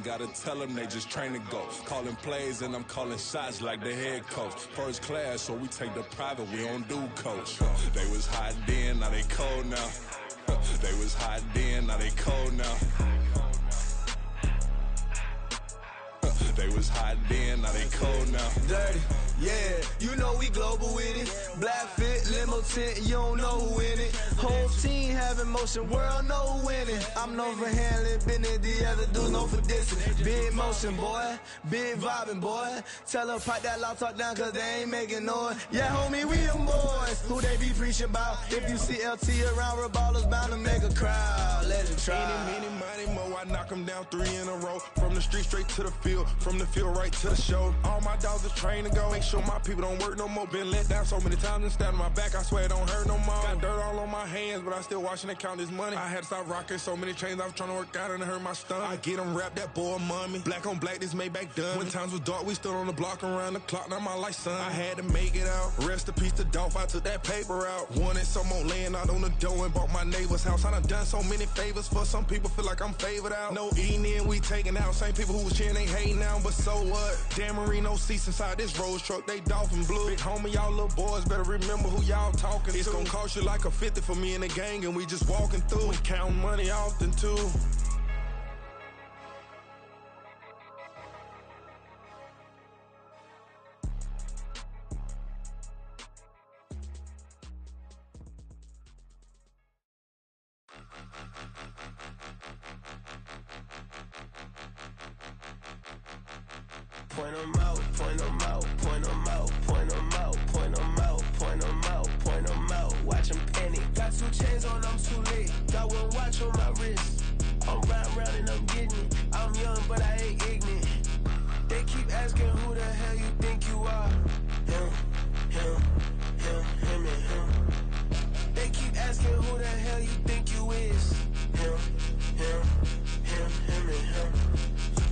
Gotta tell them they just train to go. Calling plays and I'm calling shots like the head coach. First class, so we take the private, we don't do coach. They was hot then, now they cold now. They was hot then, now they cold now. They was hot then, now they cold now. Dirty, yeah, you know we global with it. Black fit, limo tint, you don't know who in it. Whole team having motion, world know who winning. I'm known for handling business, the other dudes known for dissing. Big motion, boy, big vibing, boy. Tell her pipe that loud talk down, cause they ain't making noise. Yeah, homie, we them boys, who they be preaching about. If you see LT around, Reballers bound to make a crowd. Let it try. Eeny, meeny, mo, I knock them down 3 in a row. From the street straight to the field, from the field right to the show. All my dogs are trained to go. Make sure my people don't work no more. Been let down so many times and stabbed my back. I swear it don't hurt no more. Got dirt all on my hands, but I still washing and count this money. I had to stop rocking so many chains. I was trying to work out and it hurt my stomach. I get them wrapped, that boy mommy. Black on black, this Maybach done. When times was dark, we stood on the block around the clock. Now my life, son. I had to make it out. Rest in peace to Dolph. I took that paper out. Wanted some more laying out on the dough and bought my neighbor's house. I done so many favors for some people. Feel like I'm favored out. No eating in, we taking out. Same people who was cheering, they hating now, but so what? Dan Marino seats inside this Rolls truck, they dolphin blue. Big homie, y'all little boys better remember who y'all talking to. It's gonna cost you like a 50 for me and the gang, and we just walking through and counting money often too. Point 'em out, point 'em out, point 'em out, point 'em out, point 'em out, point 'em out, point 'em out. Watch 'em panic. Got 2 chains on, I'm too late. Got 1 watch on my wrist. I'm riding round and I'm getting it. I'm young, but I ain't ignorant. They keep asking who the hell you think you are. Him, and him. They keep asking who the hell you think you is. Him, and him.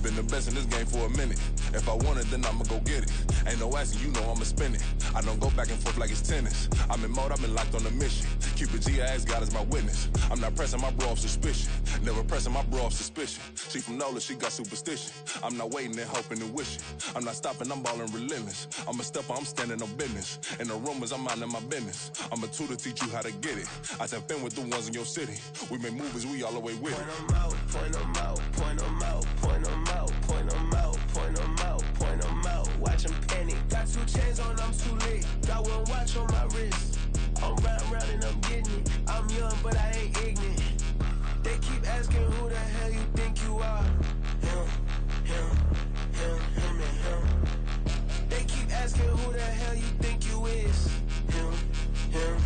Been the best in this game for a minute. If I want it, then I'ma go get it. Ain't no asking, you know I'ma spend it. I don't go back and forth like it's tennis. I'm in mode, I've been locked on a mission. Cupid G, I ask God as my witness. I'm not pressing my bro off suspicion. Never pressing my bro off suspicion. She from Nola, she got superstition. I'm not waiting and hoping and wishing. I'm not stopping, I'm balling relentless. I'm a stepper, I'm standing on business. In the rumors, I'm minding my business. I'm a tutor, teach you how to get it. I tap in with the ones in your city. We make movies, we all the way with it. Point 'em out, point 'em out, point 'em out, point 'em out, point 'em out, point 'em out, point 'em out. Watch 'em panic. Got 2 chains on, I'm too late. Got 1 watch on my wrist. I'm riding round and I'm getting it. I'm young, but I ain't ignorant. They keep asking who the hell you think you are. Him, and him. They keep asking who the hell you think you is. Him, and him.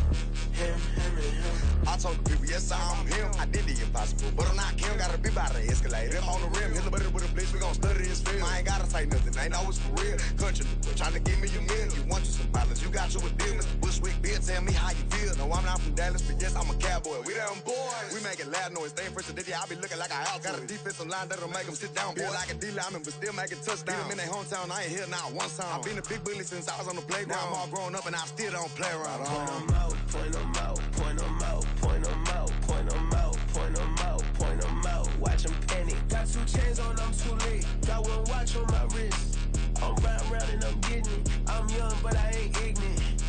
I told the people, yes, I'm him. I did the impossible, but I'm not Kim. Gotta be by the escalator. If on the rim, hit the butter with a blitz, we gon' study this film. I ain't gotta say nothing, ain't always for real. Country, trying to give me your meal. You want you some violence, you got you a deal. Mr. Bushwick, Bill, tell me how you feel. No, I'm not from Dallas, but yes, I'm a cowboy. We them boys. We making loud noise, staying fresh today. I be looking like a house. Got a defensive line that'll make them sit down. Feel like a D-lineman, but still making touchdowns. Beat them in their hometown, I ain't here not one time. I've been a big bully since I was on the playground. Now I'm all grown up and I still don't play around. Point 'em out, point 'em out, point 'em out, point 'em out, point 'em out, point 'em out, point 'em out. Watch 'em panic. Got 2 chains on, I'm too late. Got 1 watch on my wrist. I'm riding round and I'm getting it. I'm young, but I ain't ignorant.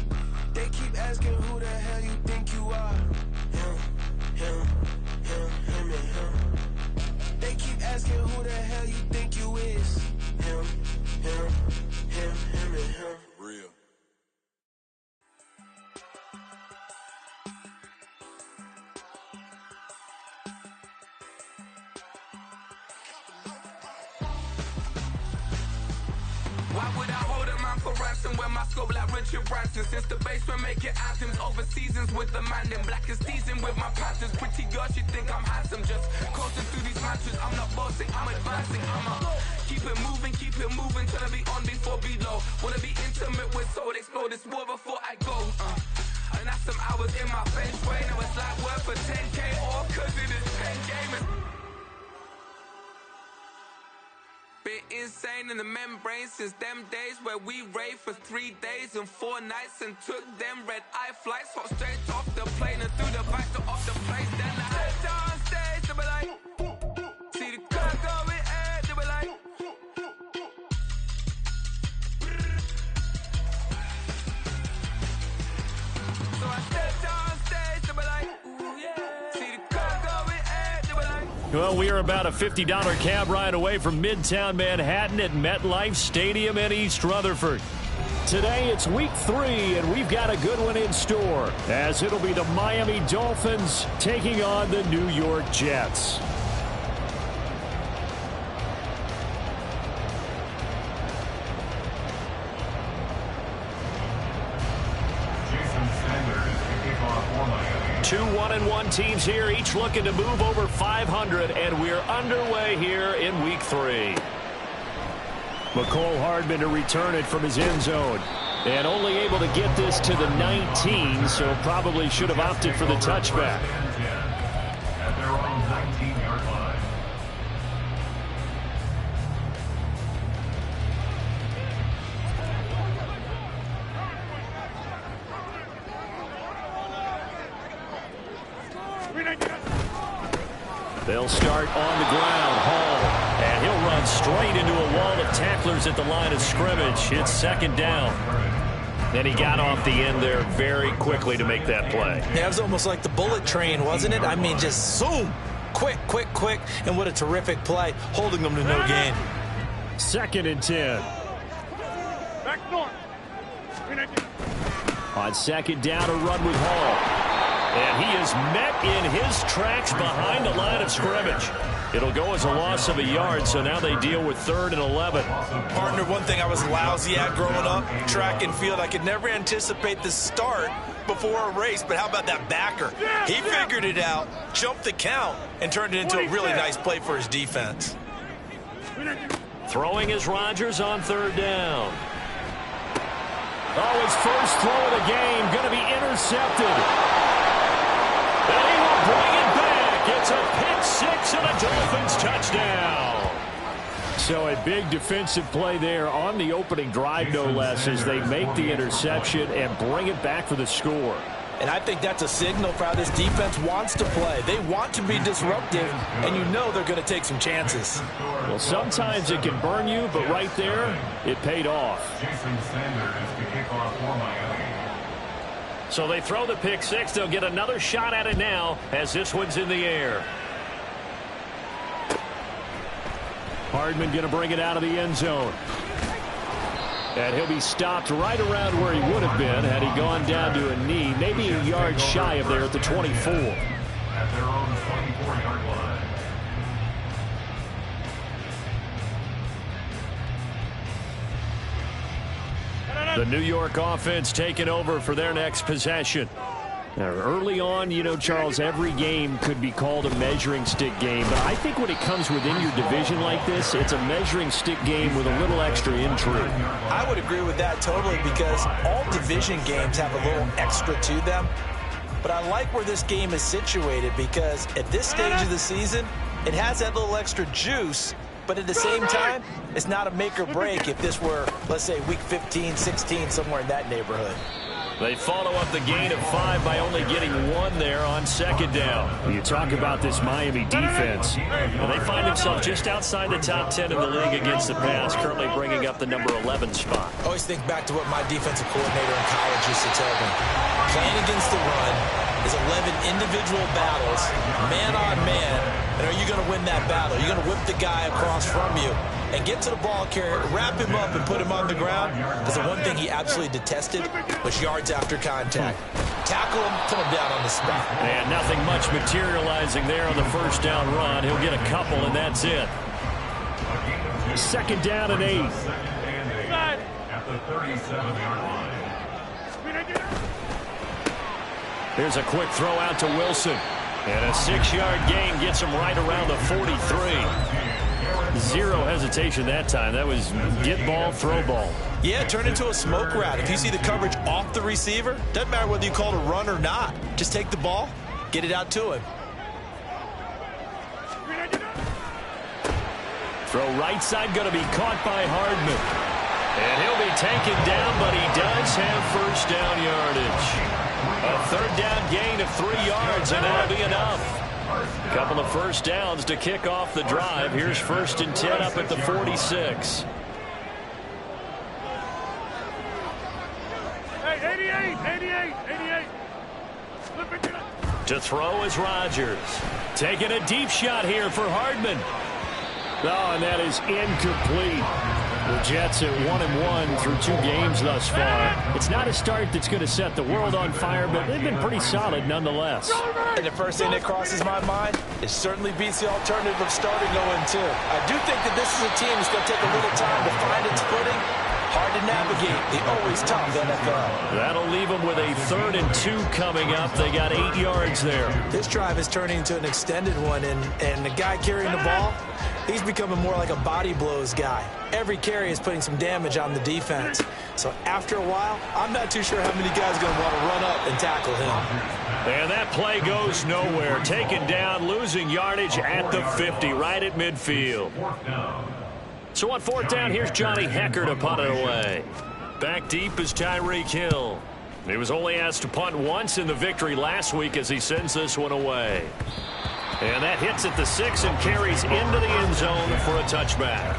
They keep asking who the hell you think you are. Him, and him. They keep asking who the hell you think you is. Him, and him. Real. Why would I hold a man for ransom when my scope like Richard Branson? Since the basement making anthems over seasons with the man, then black is teasing with my patterns. Pretty girl, she think I'm handsome, just coasting through these matches. I'm not bossing, I'm advancing. I'ma keep it moving till I be on before below. Wanna be intimate with soul, explore this war before I go. And that's some hours in my bench way. Now it's like work for 10K or cause it is 10 gaming. Bit insane in the membrane since them days where we raved for 3 days and 4 nights and took them red-eye flights, hot straight off the plane and through the back door of the place. Then I head down stage, they be like, see the car going air, they be like, Well, we are about a $50 cab ride away from Midtown Manhattan at MetLife Stadium in East Rutherford. Today, it's week 3, and we've got a good one in store, as it'll be the Miami Dolphins taking on the New York Jets. Two 1-1 teams here, each looking to move over 500, and we're underway here in week 3. McCole Hardman to return it from his end zone, and only able to get this to the 19, so probably should have opted for the touchback. At their own 19-yard line. They'll start on the ground. Hall, and he'll run straight into a wall of tacklers at the line of scrimmage. It's second down. And he got off the end there very quickly to make that play. Yeah, it was almost like the bullet train, wasn't it? I mean, just zoom. Quick, quick, quick. And what a terrific play, holding them to no gain. Second and 10. Back north. On second down, a run with Hall. And he is met in his tracks behind the line of scrimmage. It'll go as a loss of a yard, so now they deal with 3rd and 11. Partner, one thing I was lousy at growing up, track and field, I could never anticipate the start before a race, but how about that backer? He figured it out, jumped the count, and turned it into a really nice play for his defense. Throwing is Rodgers on 3rd down. Oh, his first throw of the game going to be intercepted. And he will bring it back. It's a pick-6 and a Dolphins touchdown. So a big defensive play there on the opening drive, no less, as they make the interception and bring it back for the score. And I think that's a signal for how this defense wants to play. They want to be disruptive, and you know they're going to take some chances. Well, sometimes it can burn you, but right there, it paid off. Jason Sanders to kick off for Miami. So they throw the pick-6. They'll get another shot at it now as this one's in the air. Hardman going to bring it out of the end zone. And he'll be stopped right around where he would have been had he gone down to a knee, maybe a yard shy of there at the 24. At their own 24-yard line. The New York offense taking over for their next possession. Now, early on, you know, Charles, every game could be called a measuring stick game, but I think when it comes within your division like this, it's a measuring stick game with a little extra intrigue. I would agree with that totally, because all division games have a little extra to them. But I like where this game is situated, because at this stage of the season, it has that little extra juice, but at the same time, it's not a make or break if this were, let's say, week 15, 16, somewhere in that neighborhood. They follow up the gain of 5 by only getting 1 there on second down. You talk about this Miami defense. Well, they find themselves just outside the top 10 in the league against the pass, currently bringing up the number 11 spot. I always think back to what my defensive coordinator in college used to tell me. Playing against the run is 11 individual battles, man on man, and are you going to win that battle? You're going to whip the guy across from you and get to the ball carrier, wrap him up, and put him on the ground. Because the one thing he absolutely detested was yards after contact. Tackle him, put him down on the spot. And nothing much materializing there on the first down run. He'll get a couple, and that's it. Second down and 8. At the 37-yard line. Here's a quick throw out to Wilson. And a 6-yard gain gets him right around the 43. Zero hesitation that time. That was get ball, throw ball. Yeah, turn into a smoke route. If you see the coverage off the receiver, doesn't matter whether you call it a run or not. Just take the ball, get it out to him. Throw right side going to be caught by Hardman. And he'll be taken down, but he does have first down yardage. A third down gain of 3 yards, and that'll be enough. Couple of first downs to kick off the drive. Here's 1st and 10 up at the 46. Hey, 88. To throw is Rodgers. Taking a deep shot here for Hardman. Oh, and that is incomplete. The Jets at 1-1 through 2 games thus far. It's not a start that's going to set the world on fire, but they've been pretty solid nonetheless. And the first thing that crosses my mind, it certainly beats the alternative of starting 0-2. I do think that this is a team that's going to take a little time to find its footing. Hard to navigate the always tough NFL. That'll leave them with a 3rd and 2 coming up. They got 8 yards there. This drive is turning into an extended one, and the guy carrying the ball, he's becoming more like a body blows guy. Every carry is putting some damage on the defense. So after a while, I'm not too sure how many guys are going to want to run up and tackle him. And that play goes nowhere. Taken down, losing yardage at the 50, right at midfield. So on 4th down, here's Johnny Hecker to punt it away. Back deep is Tyreek Hill. He was only asked to punt once in the victory last week as he sends this one away. And that hits at the 6 and carries into the end zone for a touchback.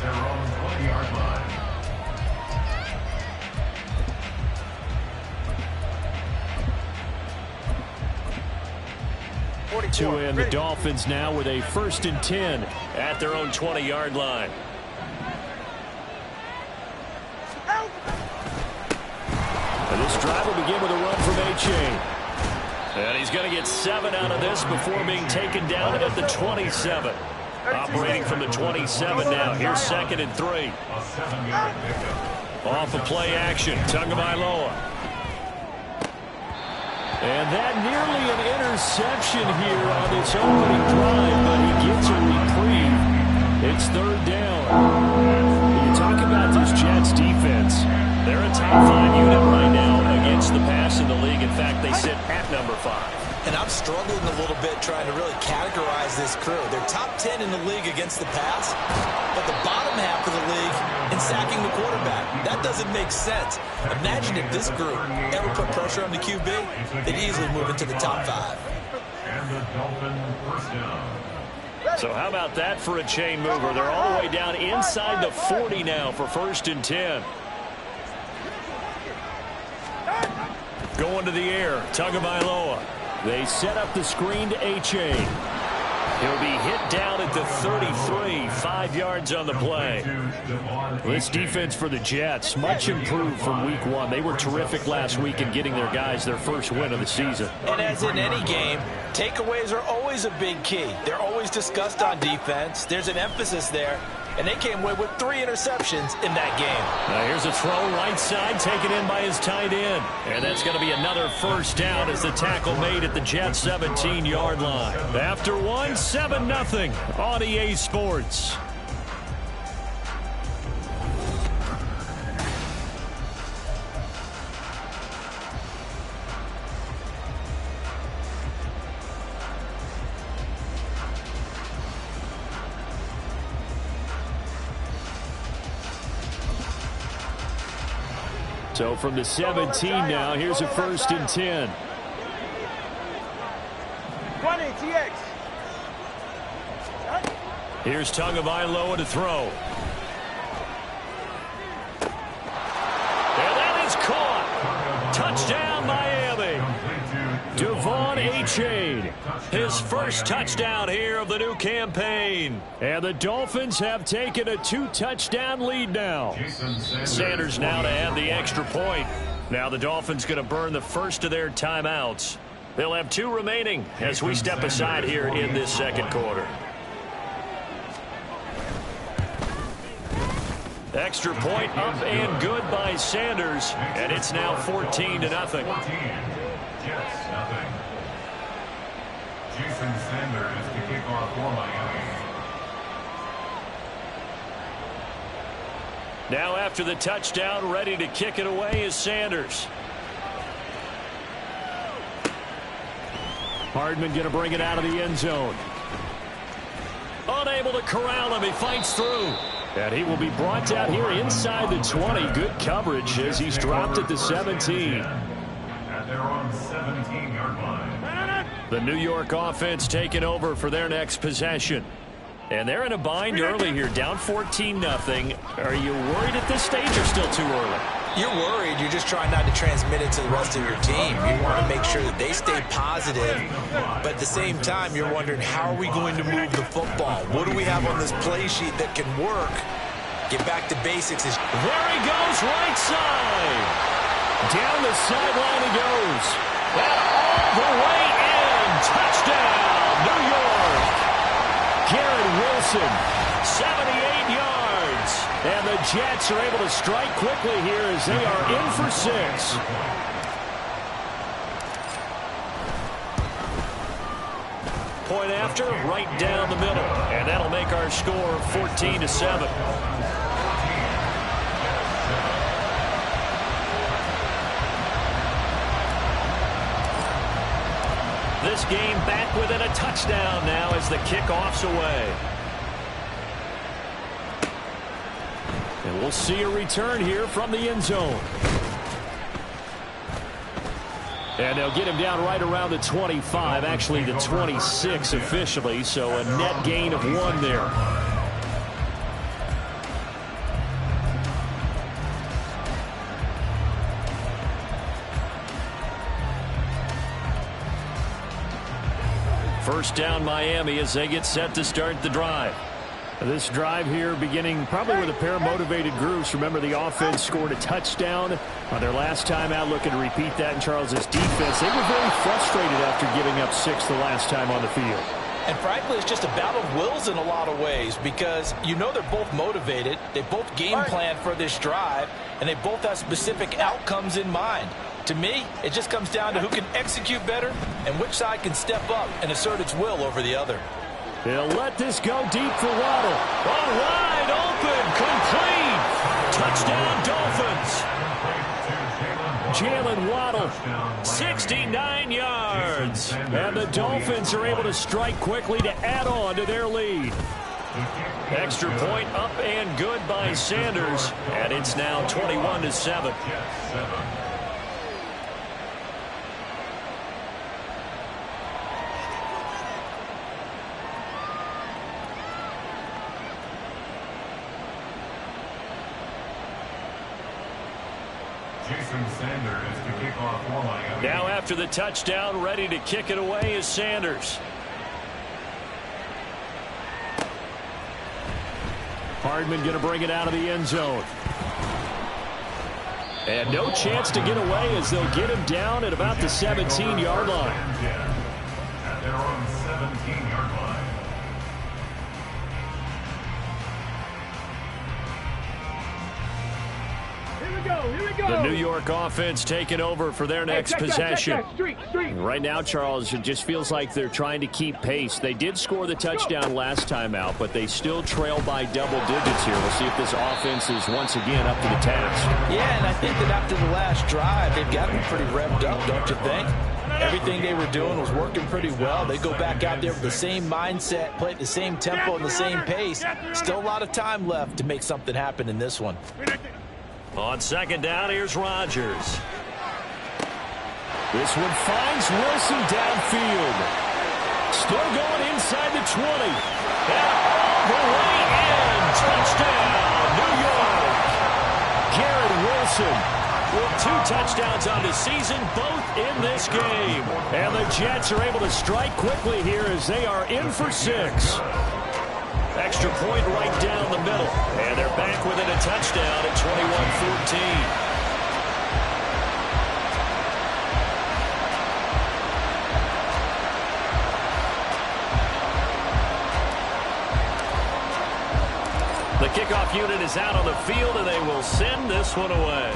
To end the Dolphins now with a 1st and 10 at their own 20-yard line. And this drive will begin with a run from A-Chain. And he's going to get 7 out of this before being taken down at the 27. Operating from the 27 now. Here's 2nd and 3. Off of play action. Tagovailoa. And that nearly an interception here on this opening drive, but he gets a reprieve. It's 3rd down. You talk about this Jets defense. They're a top 5 unit right now against the pass in the league. In fact, they sit at number 5. And I'm struggling a little bit trying to really categorize this crew. They're top 10 in the league against the pass, but the bottom half of the league in sacking the quarterback. That doesn't make sense. Imagine if this group ever put pressure on the QB, they'd easily move into the top 5. And the Dolphin 1st down. So how about that for a chain mover? They're all the way down inside the 40 now for 1st and 10. Going to the air, Tagovailoa. They set up the screen to A-Chain. He'll be hit down at the 33, 5 yards on the play. This defense for the Jets, much improved from week 1. They were terrific last week in getting their guys their first win of the season. And as in any game, takeaways are always a big key. They're always discussed on defense. There's an emphasis there. And they came away with 3 interceptions in that game. Now here's a throw right side taken in by his tight end. And that's going to be another 1st down as the tackle made at the Jets 17-yard line. After 1, 7-0 on EA Sports. So from the 17 now, here's a 1st and 10. 20, TX. Here's Tagovailoa to throw. And that is caught. Touchdown, Miami. Devon A-Chain, his first touchdown here of the new campaign. And the Dolphins have taken a 2-touchdown lead now. Sanders now to add the extra point. Now the Dolphins going to burn the first of their timeouts. They'll have 2 remaining as we step aside here in this 2nd quarter. Extra point up and good by Sanders. And it's now 14-0. Jets, nothing. Jason Sanders to kick off for Miami. Now after the touchdown, ready to kick it away is Sanders. Hardman going to bring it out of the end zone. Unable to corral him. He fights through. And he will be brought down here inside the 20. Good coverage as he's dropped at the 17. They're on 17-yard line. The New York offense taking over for their next possession. And they're in a bind early here, down 14-0. Are you worried at this stage or still too early? You're worried. You're just trying not to transmit it to the rest of your team. You want to make sure that they stay positive, but at the same time, you're wondering, how are we going to move the football? What do we have on this play sheet that can work? Get back to basics. There he goes, right side. Down the sideline he goes. And all the way in. Touchdown, New York. Garrett Wilson, 78 yards. And the Jets are able to strike quickly here as they are in for 6. Point after, right down the middle. And that'll make our score 14-7. This game back within a touchdown now as the kickoff's away. And we'll see a return here from the end zone. And they'll get him down right around the 25, actually the 26 officially, so a net gain of 1 there. First down Miami as they get set to start the drive. This drive here beginning probably with a pair of motivated groups. Remember, the offense scored a touchdown on their last time out, looking to repeat that in Charles's defense. They were very frustrated after giving up 6 the last time on the field. And frankly, it's just a battle of wills in a lot of ways, because you know they're both motivated, they both game plan for this drive, and they both have specific outcomes in mind. To me, it just comes down to who can execute better and which side can step up and assert its will over the other. They'll let this go deep for Waddle. Oh, wide open, complete. Touchdown, Dolphins. Jalen Waddle, 69 yards. And the Dolphins are able to strike quickly to add on to their lead. Extra point up and good by Sanders. And it's now 21-7. Now after the touchdown, ready to kick it away is Sanders. Hardman going to bring it out of the end zone. And no chance to get away as they'll get him down at about the 17-yard line. At their own 17-yard line. The New York offense taking over for their next possession. Right now, Charles, it just feels like they're trying to keep pace. They did score the touchdown last time out, but they still trail by double digits here. We'll see if this offense is once again up to the task. Yeah, and I think that after the last drive, they've got them pretty revved up, don't you think? Everything they were doing was working pretty well. They go back out there with the same mindset, play at the same tempo and the same pace. Still a lot of time left to make something happen in this one. On second down, here's Rodgers. This one finds Wilson downfield. Still going inside the 20. And all the way in. Touchdown, New York. Garrett Wilson with 2 touchdowns on the season, both in this game. And the Jets are able to strike quickly here as they are in for 6. Extra point right down the middle. And they're back within a touchdown at 21-14. The kickoff unit is out on the field, and they will send this one away.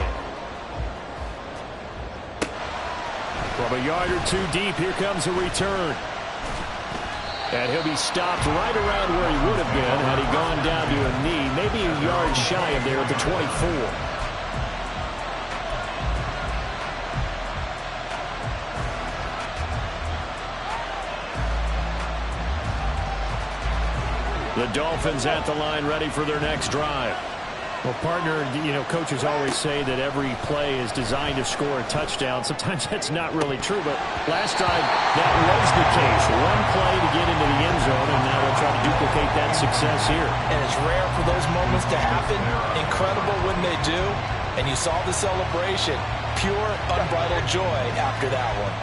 From a yard or 2 deep, here comes a return. And he'll be stopped right around where he would have been had he gone down to a knee, maybe a yard shy of there at the 24. The Dolphins at the line ready for their next drive. Well, partner, coaches always say that every play is designed to score a touchdown. Sometimes that's not really true, but last time that was the case. One play to get into the end zone, and now they'll try to duplicate that success here. And it's rare for those moments to happen. Incredible when they do. And you saw the celebration. Pure, unbridled joy after that one.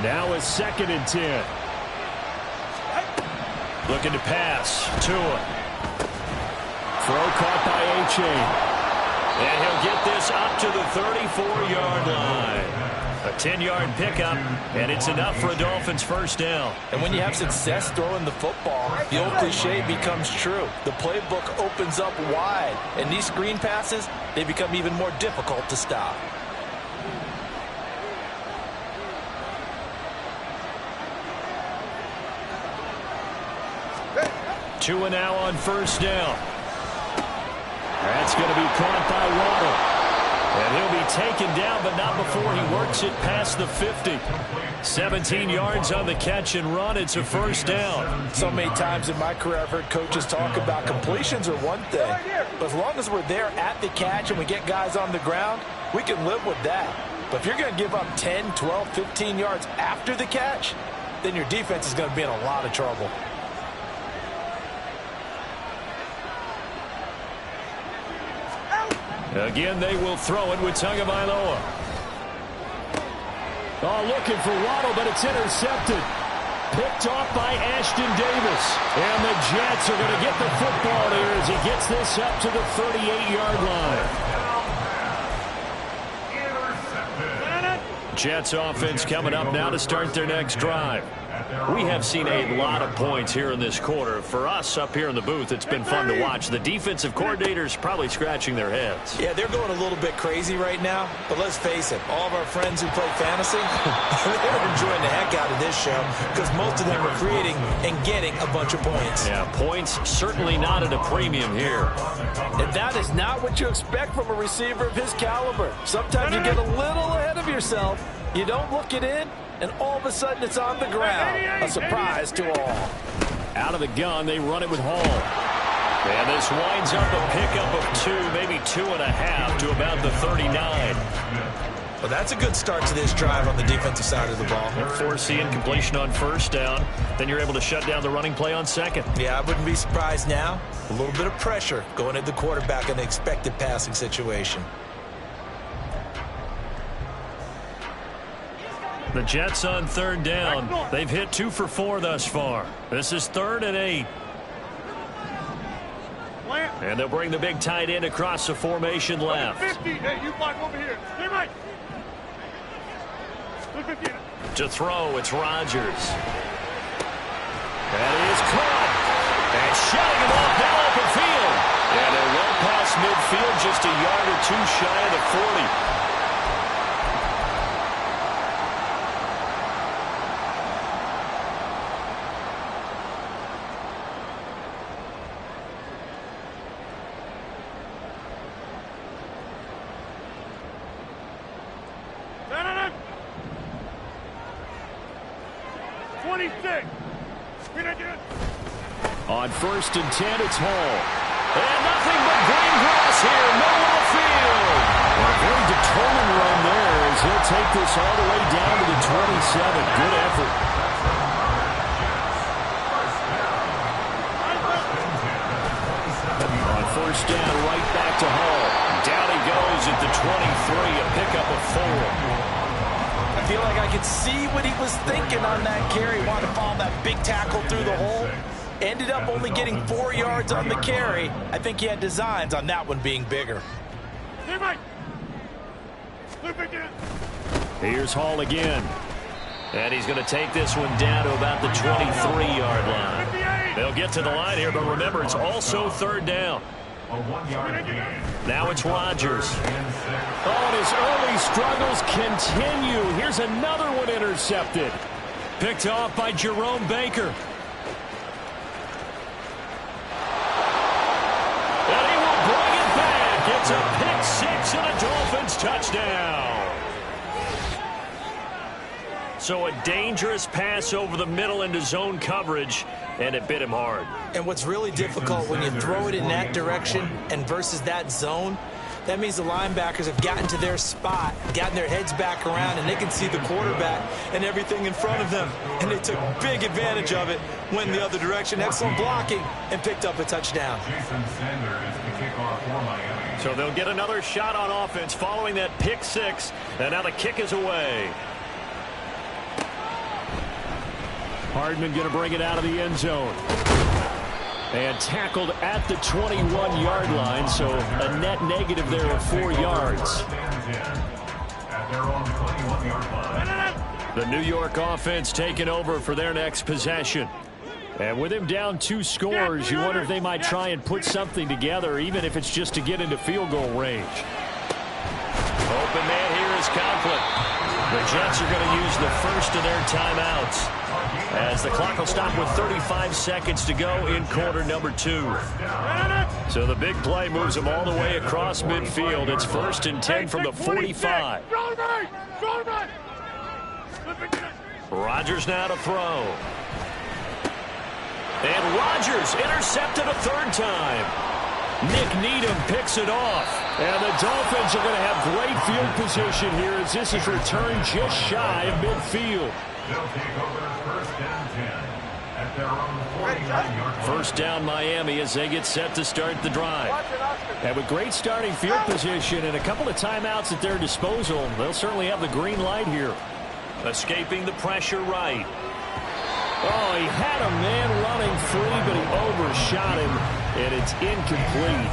Now it's 2nd and 10. Looking to pass. Tua. Throw caught by A-Chain. And he'll get this up to the 34-yard line. A 10-yard pickup, and it's enough for a Dolphins first down. And when you have success throwing the football, the old cliche becomes true. The playbook opens up wide, and these screen passes, they become even more difficult to stop. Tua now on first down. That's going to be caught by Waddle. And he'll be taken down, but not before he works it past the 50. 17 yards on the catch and run. It's a first down. So many times in my career I've heard coaches talk about completions are one thing. But as long as we're there at the catch and we get guys on the ground, we can live with that. But if you're going to give up 10, 12, 15 yards after the catch, then your defense is going to be in a lot of trouble. Again, they will throw it with Tagovailoa. Oh, looking for Waddle, but it's intercepted. Picked off by Ashton Davis. And the Jets are going to get the football here as he gets this up to the 38-yard line. Jets offense coming up now to start their next drive. We have seen a lot of points here in this quarter. For us up here in the booth, it's been fun to watch. The defensive coordinators probably scratching their heads. Yeah, they're going a little bit crazy right now. But let's face it, all of our friends who play fantasy, they're enjoying the heck out of this show because most of them are creating and getting a bunch of points. Yeah, points certainly not at a premium here. And that is not what you expect from a receiver of his caliber. Sometimes you get a little ahead of yourself. You don't look it in, and all of a sudden it's on the ground. A surprise to all. Out of the gun, they run it with Hall. And this winds up a pickup of 2, maybe 2.5 to about the 39. Well, that's a good start to this drive on the defensive side of the ball. Force the incompletion on first down. Then you're able to shut down the running play on second. Yeah, I wouldn't be surprised now. A little bit of pressure going at the quarterback in the expected passing situation. The Jets on third down. They've hit 2 for 4 thus far. This is 3rd and 8. And they'll bring the big tight end across the formation left. 50. Hey, you block over here. Stay right. To throw, it's Rodgers. That is caught. And shutting him off down open field. And they're well past midfield, just a yard or 2 shy of the 40. On 1st and 10, it's Hall. And nothing but green grass here, middle of the field. And a very determined run there as he'll take this all the way down to the 27. Good effort. On 1st down, right back to Hall. Down he goes at the 23, a pickup of 4. I feel like I could see what he was thinking on that carry. Wanted to follow that big tackle through the hole. Ended up only getting 4 yards on the carry. I think he had designs on that one being bigger. Here's Hall again. And he's going to take this one down to about the 23-yard line. They'll get to the line here, but remember, it's also 3rd down. Now it's Rodgers. Oh, and his early struggles continue. Here's another one intercepted. Picked off by Jerome Baker. And he will bring it back. It's a pick 6 and a Dolphins touchdown. So a dangerous pass over the middle into zone coverage, and it bit him hard. And what's really difficult when you throw it in that direction and versus that zone, that means the linebackers have gotten to their spot, gotten their heads back around, and they can see the quarterback and everything in front of them. And they took big advantage of it, went in the other direction, excellent blocking, and picked up a touchdown. So they'll get another shot on offense following that pick six. And now the kick is away. Hardman going to bring it out of the end zone. And tackled at the 21-yard line, so a net negative there of 4 yards. The New York offense taking over for their next possession. And with him down 2 scores, you wonder if they might try and put something together, even if it's just to get into field goal range. Open man here is Conklin. The Jets are going to use the first of their timeouts, as the clock will stop with 35 seconds to go in quarter number 2. So the big play moves them all the way across midfield. It's 1st and 10 from the 45. Rodgers now to throw. And Rodgers intercepted a 3rd time. Nick Needham picks it off. And the Dolphins are going to have great field position here as this is returned just shy of midfield. They'll take over 1st and 10 at their own 49-yard line. 1st down Miami as they get set to start the drive. And with great starting field position and a couple of timeouts at their disposal, they'll certainly have the green light here. Escaping the pressure right. Oh, he had a man running free, but he overshot him, and it's incomplete.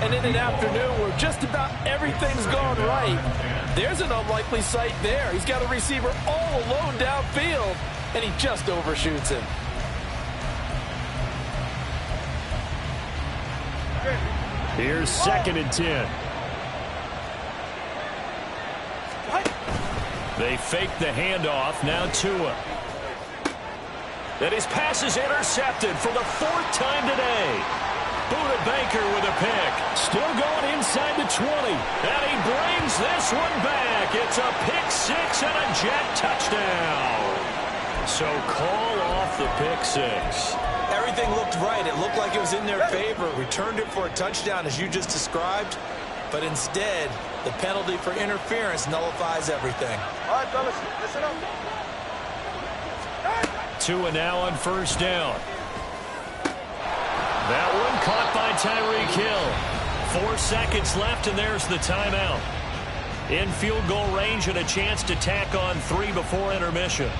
And in an afternoon where just about everything's gone right, there's an unlikely sight there. He's got a receiver all alone downfield, and he just overshoots him. Here's 2nd and 10. They fake the handoff. Now Tua. And his pass is intercepted for the 4th time today. Buda Baker with a pick. Still going inside the 20. And he brings this one back. It's a pick six and a Jet touchdown. So call off the pick six. Everything looked right. It looked like it was in their favor. Returned it for a touchdown, as you just described. But instead, the penalty for interference nullifies everything. All right, fellas, listen up. Tua now on 1st down. That one caught by Tyreek Hill. 4 seconds left, and there's the timeout. In field goal range and a chance to tack on 3 before intermission.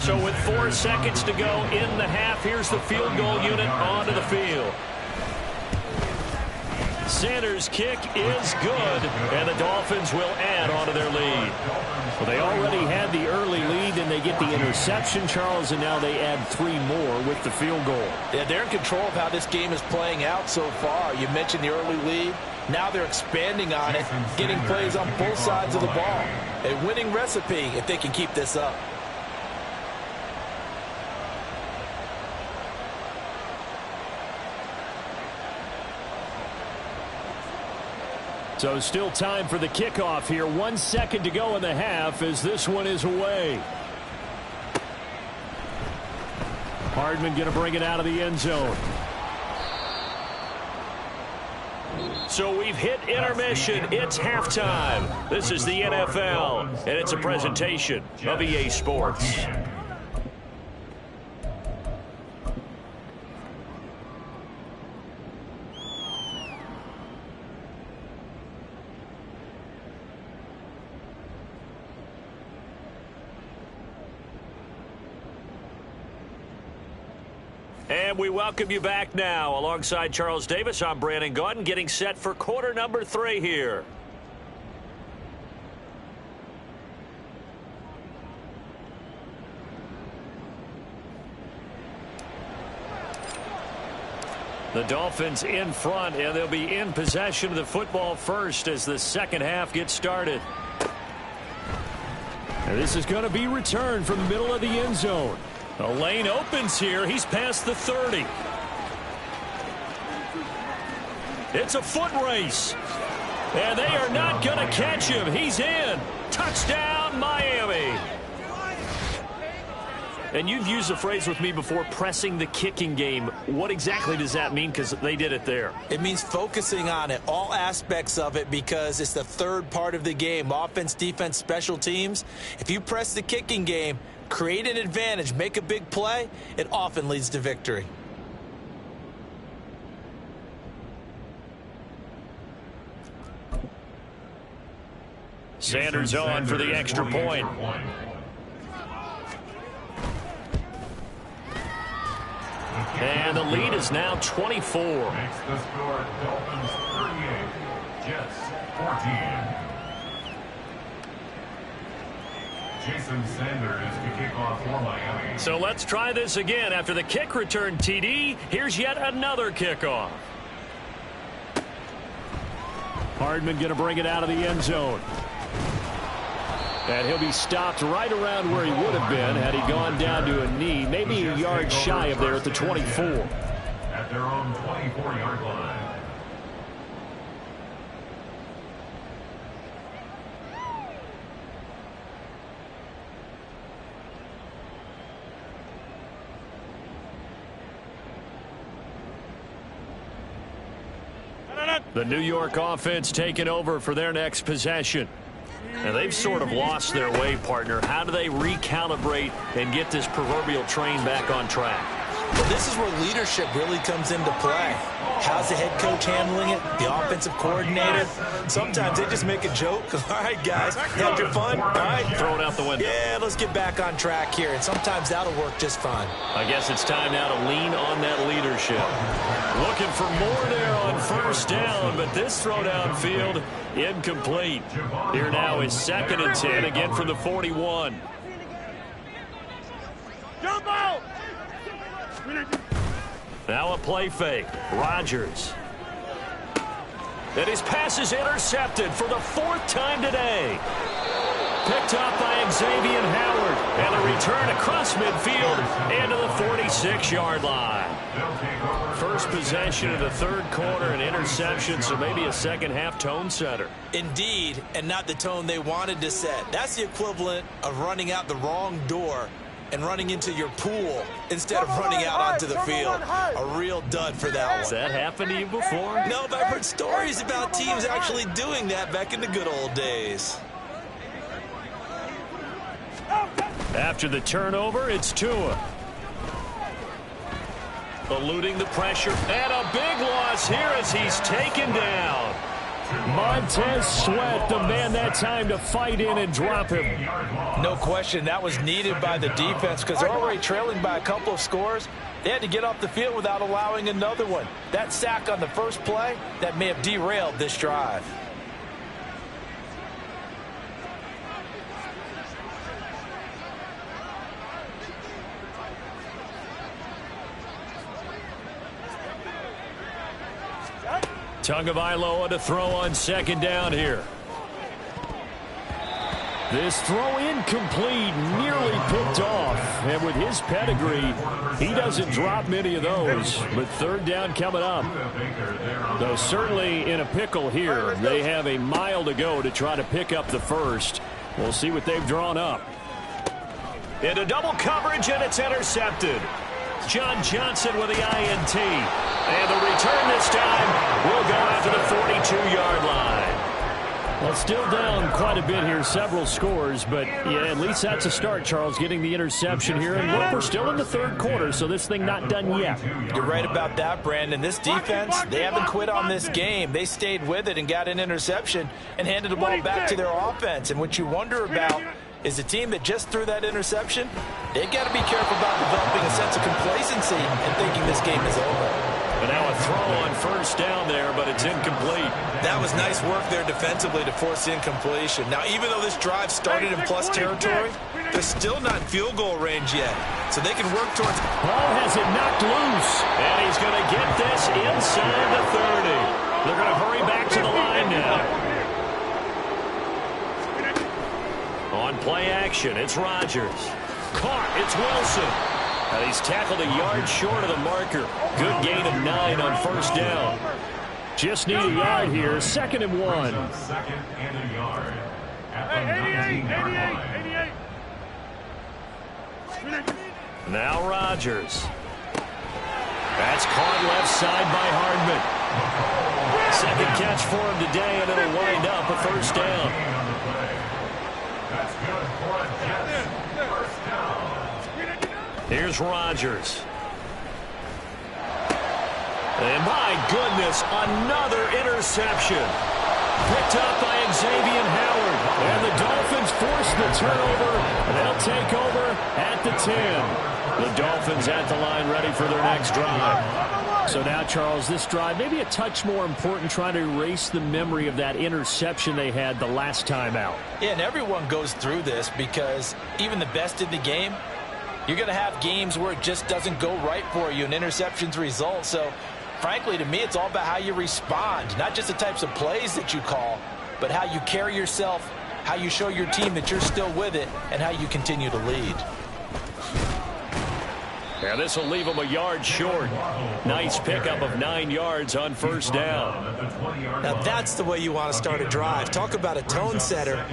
So with 4 seconds to go in the half, here's the field goal unit onto the field. Sanders' kick is good, and the Dolphins will add onto their lead. Well, they already had the early lead, and they get the interception, Charles, and now they add 3 more with the field goal. Yeah, they're in control of how this game is playing out so far. You mentioned the early lead. Now they're expanding on it, getting plays on both sides of the ball. A winning recipe if they can keep this up. So still time for the kickoff here. 1 second to go in the half as this one is away. Hardman going to bring it out of the end zone. So we've hit intermission. It's halftime. This is the NFL, and it's a presentation of EA Sports. And we welcome you back now. Alongside Charles Davis, I'm Brandon Gaudin, getting set for quarter number 3 here. The Dolphins in front, and they'll be in possession of the football first as the second half gets started. And this is going to be returned from the middle of the end zone. The lane opens here. He's past the 30. It's a foot race. And they are not going to catch him. He's in. Touchdown, Miami. And you've used the phrase with me before, pressing the kicking game. What exactly does that mean? Because they did it there. It means focusing on it, all aspects of it, because it's the third part of the game. Offense, defense, special teams. If you press the kicking game, create an advantage, make a big play, it often leads to victory. Sanders on for the extra point. And the lead is now 24. Makes the score Dolphins 38, Jets 14. Jason Sanders to kick off for Miami. So let's try this again. After the kick return TD, here's yet another kickoff. Hardman going to bring it out of the end zone. And he'll be stopped right around where he would have been had he gone down to a knee, maybe a yard shy of there at the 24. At their own 24-yard line. The New York offense taking over for their next possession. And they've sort of lost their way, partner. How do they recalibrate and get this proverbial train back on track? Well, this is where leadership really comes into play. How's the head coach handling it? The offensive coordinator? Sometimes they just make a joke. All right, guys, had your fun? All right. Throw it out the window. Yeah, let's get back on track here. And sometimes that'll work just fine. I guess it's time now to lean on that leadership. Looking for more there on first down, but this throw downfield, incomplete. Here now is 2nd and 10, again from the 41. Jump out! Now a play fake. Rodgers. And his pass is intercepted for the 4th time today. Picked up by Xavier Howard. And a return across midfield and to the 46-yard line. First possession of the 3rd quarter, an interception, so maybe a second-half tone setter. Indeed, and not the tone they wanted to set. That's the equivalent of running out the wrong door and running into your pool instead of running out onto the field. A real dud for that one. Has that happened to you before? No, but I've heard stories about teams actually doing that back in the good old days. After the turnover, it's Tua. Eluding the pressure, and a big loss here as he's taken down. Montez Sweat, the man that time to fight in and drop him. No question, that was needed by the defense because they're already trailing by a couple of scores. They had to get off the field without allowing another one. That sack on the first play, that may have derailed this drive. Tagovailoa to throw on 2nd down here. This throw incomplete, nearly picked off. And with his pedigree, he doesn't drop many of those. But 3rd down coming up. Though certainly in a pickle here. They have a mile to go to try to pick up the first. We'll see what they've drawn up. Into double coverage, and it's intercepted. John Johnson with the INT. And the return this time will go out to the 42-yard line. Well, still down quite a bit here, several scores, but yeah, at least that's a start, Charles, getting the interception here. And look, we're still in the 3rd quarter, so this thing not done yet. You're right about that, Brandon. This defense, they haven't quit on this game. They stayed with it and got an interception and handed the ball back to their offense. And what you wonder about is the team that just threw that interception, they've got to be careful about developing a sense of complacency and thinking this game is over. But now a throw on first down there, but it's incomplete. That was nice work there defensively to force incompletion. Now, even though this drive started in plus territory, they're still not in field goal range yet. So they can work towards... Ball has it knocked loose. And he's going to get this inside the 30. They're going to hurry back to the line now. On play action, it's Rodgers. Caught, it's Wilson. And he's tackled a yard short of the marker. Good gain of 9 on first down. Just need a yard here. 2nd and 1. 2nd and a yard. Hey, 88. Now Rodgers. That's caught left side by Hardman. 2nd catch for him today, and it'll wind up a first down. That's good for a Jets. First down. Here's Rodgers. And my goodness, another interception. Picked up by Xavier Howard. And the Dolphins force the turnover. They'll take over at the 10. The Dolphins at the line ready for their next drive. So now, Charles, this drive maybe a touch more important, trying to erase the memory of that interception they had the last time out. Yeah, and everyone goes through this because even the best in the game, you're going to have games where it just doesn't go right for you and interceptions result. So, frankly, to me, it's all about how you respond, not just the types of plays that you call, but how you carry yourself, how you show your team that you're still with it, and how you continue to lead. Yeah, this will leave them a yard short. Nice pickup of 9 yards on first down. Now that's the way you want to start a drive. Talk about a tone setter.